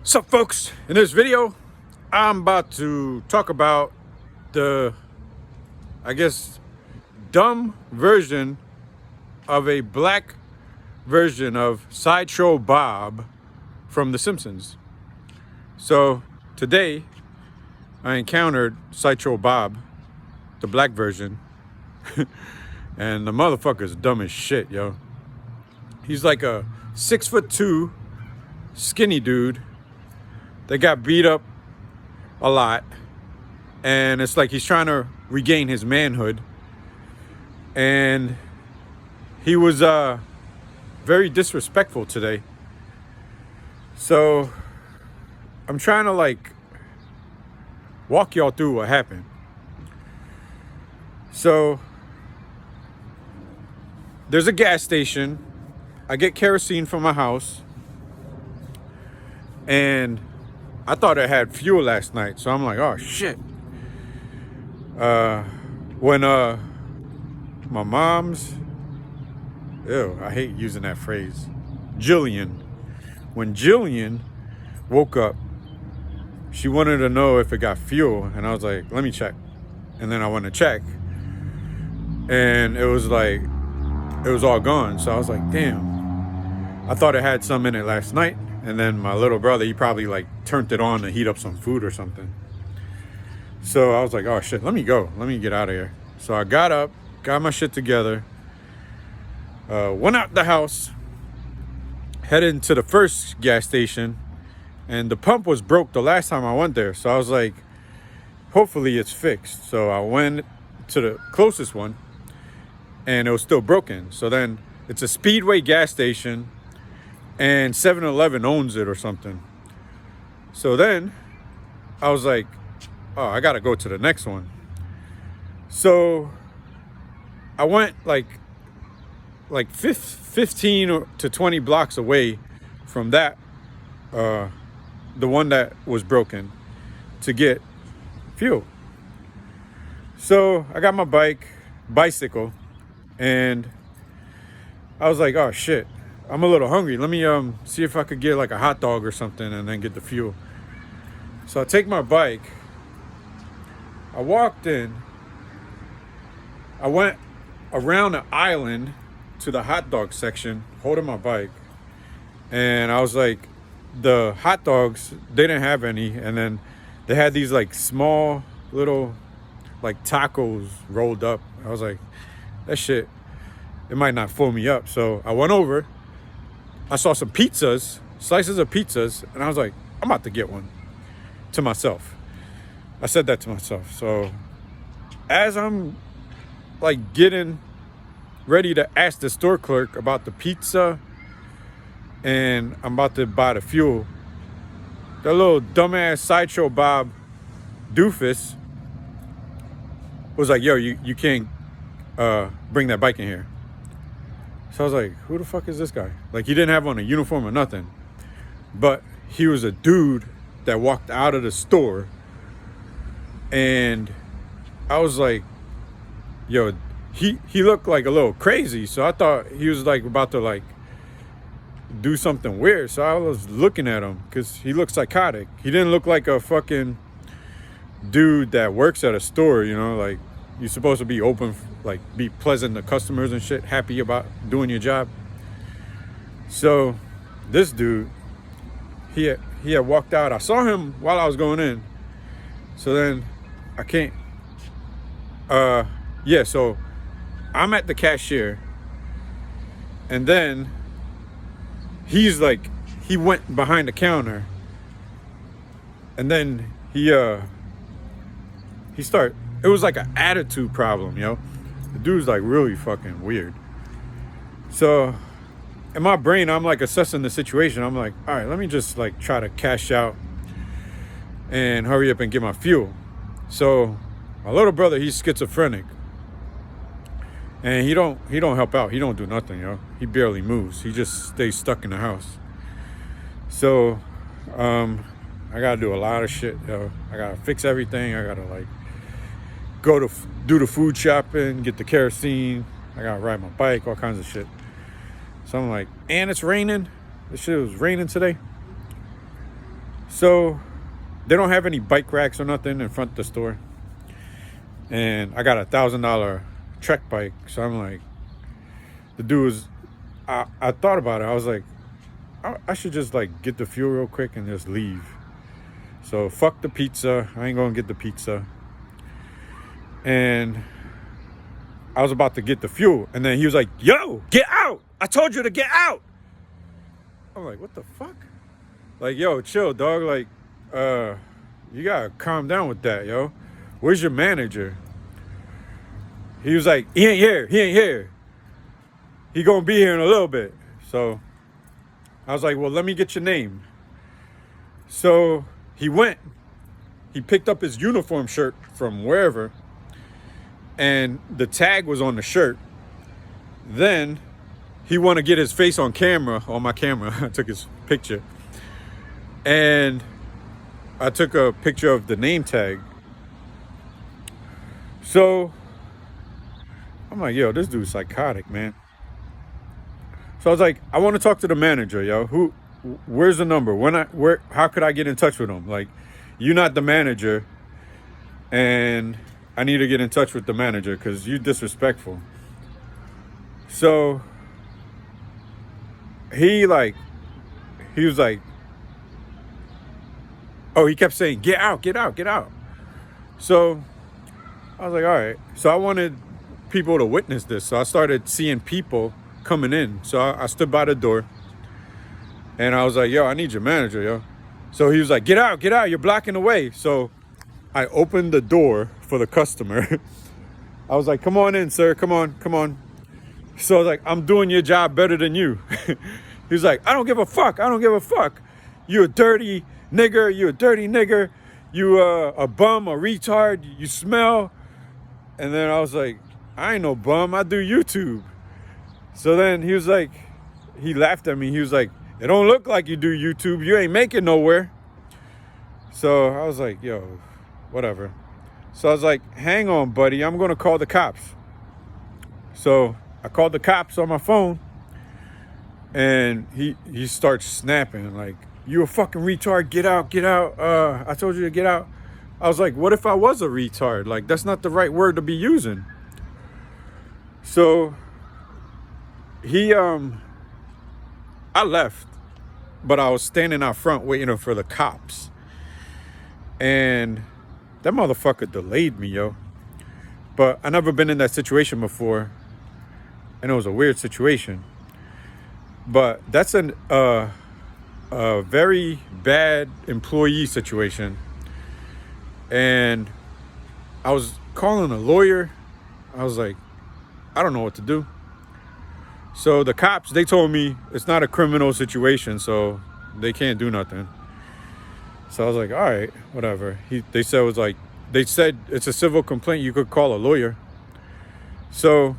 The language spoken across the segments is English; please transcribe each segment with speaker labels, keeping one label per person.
Speaker 1: So folks, in this video, I'm about to talk about the, I guess, dumb version of a black version of Sideshow Bob from The Simpsons. So today, I encountered Sideshow Bob, the black version, and the motherfucker's dumb as shit, yo. He's like a 6'2" skinny dude that got beat up a lot, and it's like he's trying to regain his manhood, and he was very disrespectful today. So I'm trying to like walk y'all through what happened. So there's a gas station. I get kerosene from my house, and I thought it had fuel last night, so I'm like, oh shit. When my mom's, ew, I hate using that phrase, when Jillian woke up, she wanted to know if it got fuel, and I was like, let me check. And then I went to check, and it was all gone. So I was like, damn, I thought it had some in it last night. And then my little brother, he probably like turned it on to heat up some food or something. So I was like, oh shit, let me get out of here. So I got up, got my shit together, went out the house, headed to the first gas station, and the pump was broke the last time I went there. So I was like, hopefully it's fixed. So I went to the closest one, and it was still broken. So then it's a Speedway gas station, and 7-Eleven owns it or something. So then I was like, oh, I gotta go to the next one. So I went like 15 to 20 blocks away from that, the one that was broken, to get fuel. So I got my bicycle, and I was like, oh shit, I'm a little hungry. Let me see if I could get like a hot dog or something and then get the fuel. So I take my bike. I walked in. I went around the island to the hot dog section, holding my bike. And I was like, the hot dogs, they didn't have any. And then they had these like small little like tacos rolled up. I was like, that shit, it might not fill me up. So I went over. I saw some slices of pizzas, and I was like, I'm about to get one to myself. I said that to myself. So as I'm like getting ready to ask the store clerk about the pizza and I'm about to buy the fuel, that little dumbass Sideshow Bob doofus was like, yo, you can't bring that bike in here. So I was like, who the fuck is this guy? Like, he didn't have on a uniform or nothing. But he was a dude that walked out of the store. And I was like, yo, he looked like a little crazy. So I thought he was like about to like do something weird. So I was looking at him because he looked psychotic. He didn't look like a fucking dude that works at a store, you know, like you're supposed to be open, like be pleasant to customers and shit, happy about doing your job. So this dude, he had walked out. I saw him while I was going in. So then I can't, yeah, so I'm at the cashier, and then he's like, he went behind the counter, and then he started, it was like an attitude problem, yo. The dude's like really fucking weird. So in my brain, I'm like assessing the situation. I'm like, all right, let me just like try to cash out and hurry up and get my fuel. So my little brother, he's schizophrenic, and he don't help out. He don't do nothing, yo. He barely moves. He just stays stuck in the house. So I gotta do a lot of shit, yo. I gotta fix everything. I gotta like go to do the food shopping, get the kerosene. I gotta ride my bike, all kinds of shit. So I'm like, and it's raining. This shit was raining today. So they don't have any bike racks or nothing in front of the store. And I got $1,000 Trek bike. So I'm like, the dude was, I thought about it. I was like, I should just like get the fuel real quick and just leave. So fuck the pizza. I ain't gonna get the pizza. And I was about to get the fuel. And then he was like, yo, get out. I told you to get out. I'm like, what the fuck? Like, yo, chill, dog. Like, you gotta calm down with that, yo. Where's your manager? He was like, he ain't here. He gonna be here in a little bit. So I was like, well, let me get your name. So he went, he picked up his uniform shirt from wherever, and the tag was on the shirt. Then he wanted to get his face on camera, on my camera. I took his picture. And I took a picture of the name tag. So I'm like, yo, this dude's psychotic, man. So I was like, I want to talk to the manager, yo. Where's the number? How could I get in touch with him? Like, you're not the manager, and I need to get in touch with the manager because you're disrespectful. So he was like, oh, he kept saying, get out. So I was like, all right. So I wanted people to witness this. So I started seeing people coming in. So I stood by the door and I was like, yo, I need your manager, yo. So he was like, get out, you're blocking the way. So I opened the door for the customer. I was like, come on in, sir, come on. So I was like, I'm doing your job better than you. He was like, I don't give a fuck. You a dirty nigger. You a bum, a retard, you smell. And then I was like, I ain't no bum, I do YouTube. So then he was like, he laughed at me. He was like, it don't look like you do YouTube. You ain't making nowhere. So I was like, yo, whatever. So I was like, hang on, buddy. I'm going to call the cops. So I called the cops on my phone. And he starts snapping like, you a fucking retard. Get out. I told you to get out. I was like, what if I was a retard? Like, that's not the right word to be using. So I left, but I was standing out front waiting for the cops. And that motherfucker delayed me, yo. But I never been in that situation before. And it was a weird situation. But that's a very bad employee situation. And I was calling a lawyer. I was like, I don't know what to do. So the cops, they told me it's not a criminal situation, so they can't do nothing. So I was like, all right, whatever. They said it's a civil complaint. You could call a lawyer. So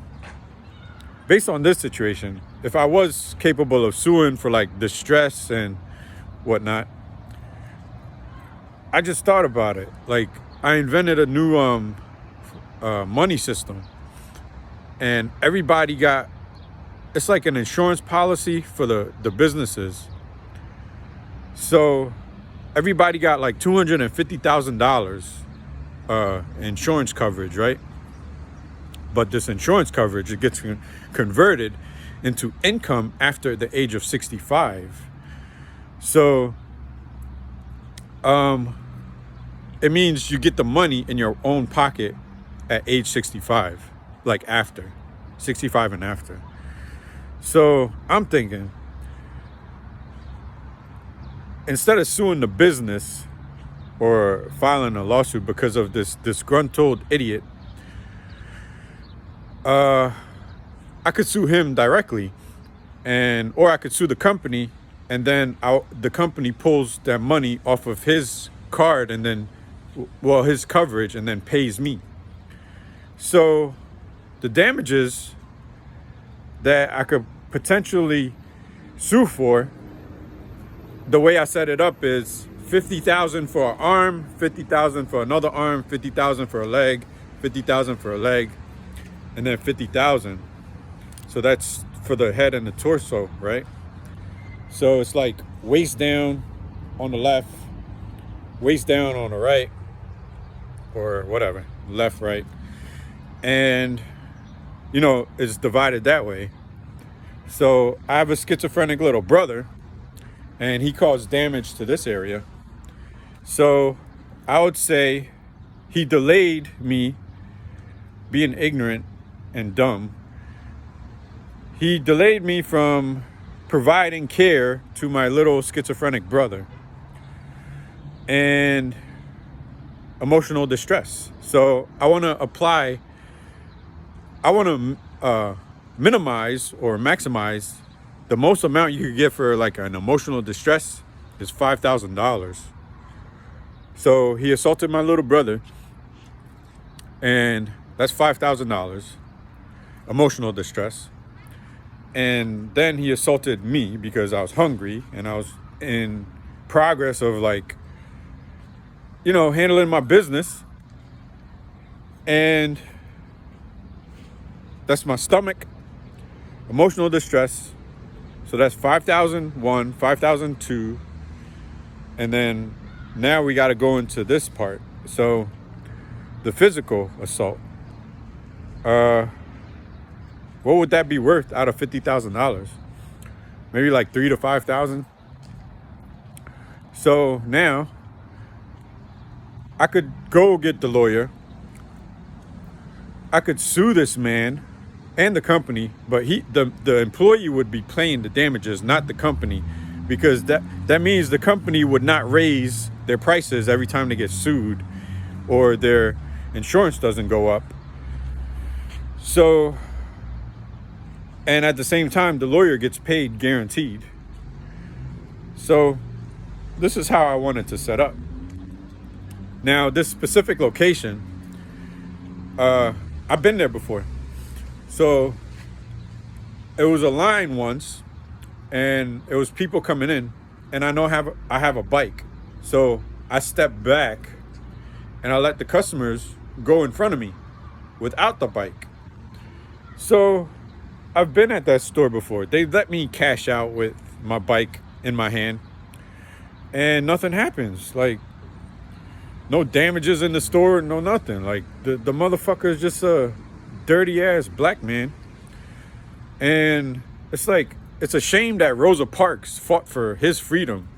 Speaker 1: based on this situation, if I was capable of suing for like distress and whatnot, I just thought about it. Like, I invented a new money system, and everybody got, it's like an insurance policy for the businesses. So everybody got like $250,000 insurance coverage, right? But this insurance coverage, it gets converted into income after the age of 65. So it means you get the money in your own pocket at age 65, like after 65 and after. So I'm thinking, instead of suing the business or filing a lawsuit because of this disgruntled idiot, I could sue him directly, or I could sue the company, and then the company pulls that money off of his card and then, well, his coverage, and then pays me. So the damages that I could potentially sue for, the way I set it up is $50,000 for an arm, $50,000 for another arm, $50,000 for a leg, $50,000 for a leg, and then $50,000. So that's for the head and the torso, right? So it's like waist down on the left, waist down on the right, or whatever, left, right. And, you know, it's divided that way. So I have a schizophrenic little brother, and he caused damage to this area. So I would say he delayed me being ignorant and dumb. He delayed me from providing care to my little schizophrenic brother and emotional distress. So I want to minimize or maximize the most amount you could get for like an emotional distress is $5,000. So he assaulted my little brother, and that's $5,000 emotional distress. And then he assaulted me because I was hungry and I was in progress of, like, you know, handling my business. And that's my stomach, emotional distress. So that's 5,001, 5,002. And then now we got to go into this part. So the physical assault, what would that be worth out of $50,000? Maybe like 3,000 to 5,000. So now I could go get the lawyer. I could sue this man and the company, but the employee would be paying the damages, not the company, because that means the company would not raise their prices every time they get sued, or their insurance doesn't go up. So, and at the same time, the lawyer gets paid guaranteed. So this is how I wanted to set up. Now, this specific location, I've been there before. So it was a line once, and it was people coming in, and I have a bike. So I stepped back and I let the customers go in front of me without the bike. So I've been at that store before. They let me cash out with my bike in my hand, and nothing happens. Like, no damages in the store, no nothing. Like, the motherfucker is just a dirty ass black man. And it's like, it's a shame that Rosa Parks fought for his freedom.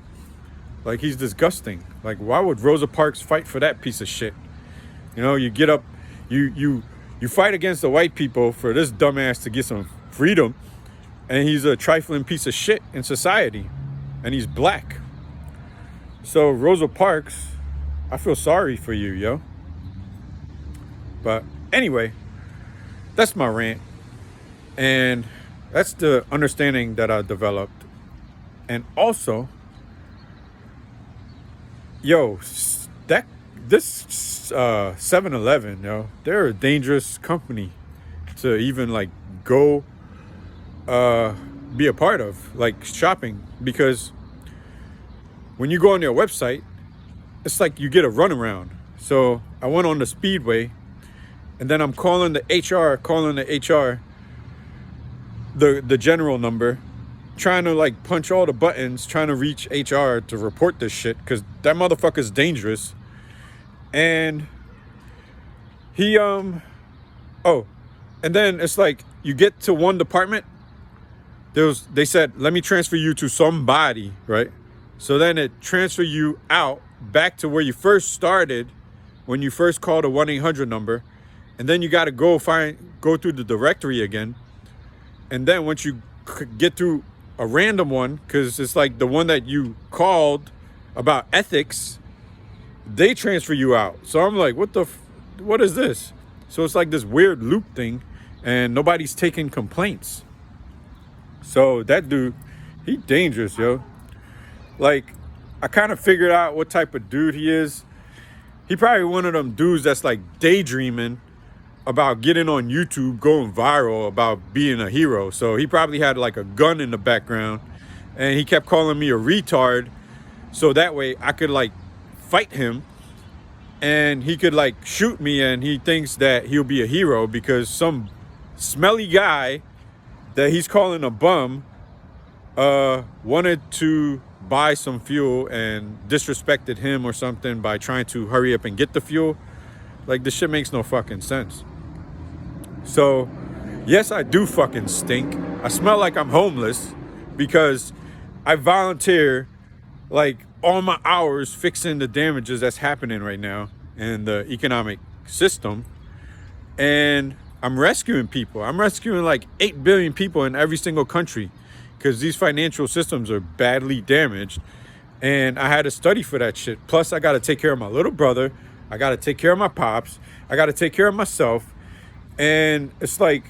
Speaker 1: Like, he's disgusting. Like, why would Rosa Parks fight for that piece of shit? You know, you get up, you fight against the white people for this dumbass to get some freedom, and he's a trifling piece of shit in society, and he's black. So Rosa Parks, I feel sorry for you, yo. But anyway, that's my rant. And that's the understanding that I developed. And also, yo, this 7-Eleven, yo, they're a dangerous company to even like go be a part of, like shopping, because when you go on their website, it's like you get a runaround. So I went on the Speedway, and then I'm calling the HR, the general number, trying to like punch all the buttons, trying to reach HR to report this shit, because that motherfucker's dangerous. And he and then it's like you get to one department, they said, let me transfer you to somebody, right? So then it transfer you out back to where you first started when you first called a 1-800 number, and then you got to go through the directory again. And then once you get through a random one, because it's like the one that you called about ethics, they transfer you out. So I'm like, what is this? So it's like this weird loop thing, and nobody's taking complaints. So that dude, he dangerous, yo. Like, I kind of figured out what type of dude he is. He probably one of them dudes that's like daydreaming about getting on YouTube, going viral, about being a hero. So he probably had like a gun in the background, and he kept calling me a retard, so that way I could like fight him, and he could like shoot me, and he thinks that he'll be a hero because some smelly guy that he's calling a bum wanted to buy some fuel and disrespected him or something by trying to hurry up and get the fuel. Like, this shit makes no fucking sense. So, yes, I do fucking stink. I smell like I'm homeless because I volunteer like all my hours fixing the damages that's happening right now in the economic system. And I'm rescuing people. I'm rescuing like 8 billion people in every single country because these financial systems are badly damaged. And I had to study for that shit. Plus, I got to take care of my little brother. I got to take care of my pops. I got to take care of myself. And it's like,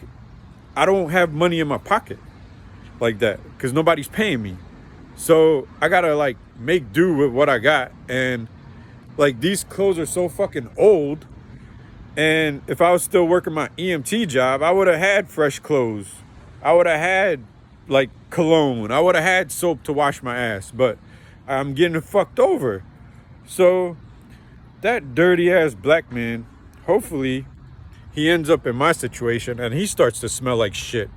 Speaker 1: I don't have money in my pocket like that because nobody's paying me. So I got to like make do with what I got. And like, these clothes are so fucking old. And if I was still working my EMT job, I would have had fresh clothes. I would have had like cologne. I would have had soap to wash my ass. But I'm getting fucked over. So that dirty ass black man, hopefully he ends up in my situation and he starts to smell like shit.